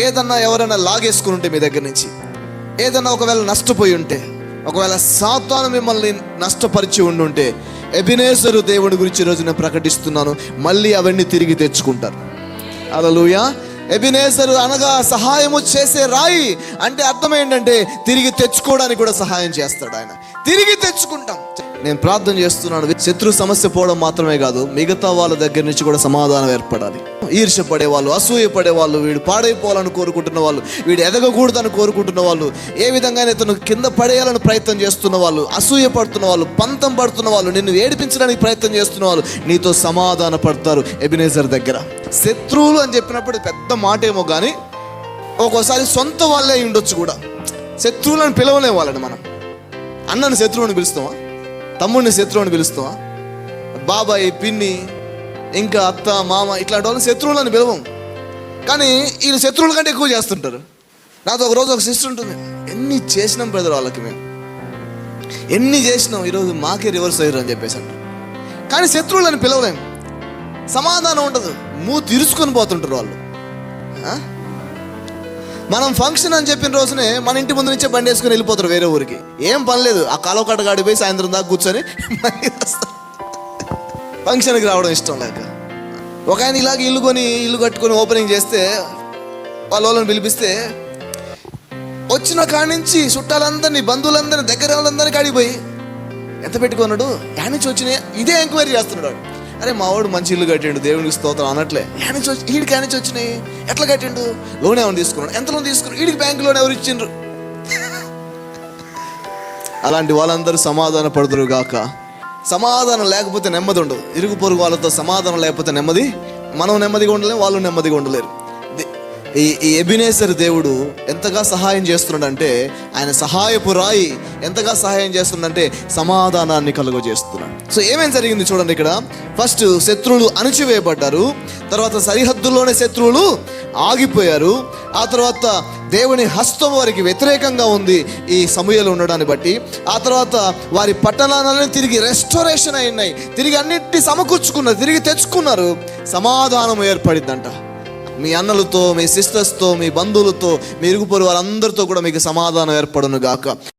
ఏదన్నా ఎవరైనా లాగేసుకుని ఉంటే మీ దగ్గర నుంచి, ఏదన్నా ఒకవేళ నష్టపోయి ఉంటే, ఒకవేళ సాతాను మిమ్మల్ని నష్టపరిచి ఉండుంటే, ఎబినేజరు దేవుడి గురించి ఈరోజు నేను ప్రకటిస్తున్నాను, మళ్ళీ అవన్నీ తిరిగి తెచ్చుకుంటారు. హల్లెలూయా. ఎబినేజరు అనగా సహాయము చేసే రాయి అంటే అర్థం ఏంటంటే తిరిగి తెచ్చుకోవడానికి కూడా సహాయం చేస్తాడు ఆయన. తిరిగి తెచ్చుకుంటాం. నేను ప్రార్థన చేస్తున్నాను, శత్రు సమస్య పోవడం మాత్రమే కాదు, మిగతా వాళ్ళ దగ్గర నుంచి కూడా సమాధానం ఏర్పడాలి. ఈర్ష్య పడేవాళ్ళు, అసూయ పడేవాళ్ళు, వీడు పాడైపోవాలని కోరుకుంటున్న వాళ్ళు, వీడు ఎదగకూడదని కోరుకుంటున్న వాళ్ళు, ఏ విధంగా ఇతను కింద పడేయాలని ప్రయత్నం చేస్తున్న వాళ్ళు, అసూయ పడుతున్న వాళ్ళు, పంతం పడుతున్న వాళ్ళు, నిన్ను ఏడిపించడానికి ప్రయత్నం చేస్తున్న వాళ్ళు నీతో సమాధాన పడతారు ఎబినేజర్ దగ్గర. శత్రువులు అని చెప్పినప్పుడు పెద్ద మాట ఏమో కానీ ఒక్కోసారి సొంత వాళ్ళే ఉండొచ్చు కూడా. శత్రువులను పిలవలే వాళ్ళని మనం. అన్నని శత్రువుని పిలుస్తామా? తమ్ముడిని శత్రువుని పిలుస్తామా? బాబాయ్, పిన్ని, ఇంకా అత్త, మామ ఇట్లాంటి వాళ్ళని శత్రువులని పిలవం. కానీ వీళ్ళు శత్రువుల కంటే ఎక్కువ చేస్తుంటారు. నాతో ఒకరోజు ఒక సిస్టర్ ఉంటుంది, ఎన్ని చేసినాం బ్రదర్ వాళ్ళకి, మేము ఎన్ని చేసినాం, ఈరోజు మాకే రివర్స్ అయ్యారు అని చెప్పేసి అంటారు. కానీ శత్రువులని పిలవలేము, సమాధానం ఉండదు, తీరుచుకొని పోతుంటారు వాళ్ళు. మనం ఫంక్షన్ అని చెప్పిన రోజునే మన ఇంటి ముందు నుంచే బండి వేసుకొని వెళ్ళిపోతారు వేరే ఊరికి. ఏం పని లేదు, ఆ కాలువ కట్టగాడి పోయి సాయంత్రం దాకా కూర్చొని ఫంక్షన్కి రావడం ఇష్టం లేక. ఒక ఆయన ఇలాగ ఇల్లు కట్టుకొని ఓపెనింగ్ చేస్తే వాళ్ళని పిలిపిస్తే వచ్చిన కాడి నుంచి చుట్టాలందరినీ, బంధువులందరినీ, దగ్గర వాళ్ళందరినీ కాడిపోయి ఎంత పెట్టుకున్నాడు, యాడ్ నుంచి వచ్చినాయి ఇదే ఎంక్వైరీ చేస్తున్నాడు. అరే మా వాడు మంచి ఇల్లు కట్టిండు, దేవునికి స్తోత్రం అనట్లే. ఈడికి యాడ్ నుంచి వచ్చినాయి, ఎట్లా కట్టిండు, లోన్ ఏమైనా తీసుకున్నాడు, ఎంత లోన్ తీసుకున్నాడు, ఈడికి బ్యాంక్ లోన్ ఎవరు ఇచ్చిండ్రు. అలాంటి వాళ్ళందరూ సమాధాన పడుతురు గాక. సమాధానం లేకపోతే నెమ్మది ఉండదు. ఇరుగు పొరుగు వాళ్ళతో సమాధానం లేకపోతే నెమ్మది, మనం నెమ్మదిగా ఉండలేము, వాళ్ళు నెమ్మదిగా ఉండలేరు. ఈ ఎబినేజర్ దేవుడు ఎంతగా సహాయం చేస్తున్నాడంటే, ఆయన సహాయపు రాయి ఎంతగా సహాయం చేస్తుందంటే సమాధానాన్ని కలుగజేస్తున్నాడు. సో ఏమేం జరిగింది చూడండి ఇక్కడ. ఫస్ట్ శత్రువులు అణచివేయబడ్డారు, తర్వాత సరిహద్దుల్లోనే శత్రువులు ఆగిపోయారు, ఆ తర్వాత దేవుని హస్తం వారికి వ్యతిరేకంగా ఉంది ఈ సమూయేలు ఉండడాన్ని బట్టి, ఆ తర్వాత వారి పట్టణాలను తిరిగి రెస్టోరేషన్ అయినాయి, తిరిగి అన్నిటిని సమకూర్చుకున్నారు, తిరిగి తెచ్చుకున్నారు, సమాధానం ఏర్పడిందంట. మీ అన్నలతో, మీ సిస్టర్స్తో, మీ బంధువులతో, మీ ఇరుగు పొరుగు వారందరితో కూడా మీకు సమాధానం ఏర్పడును గాక.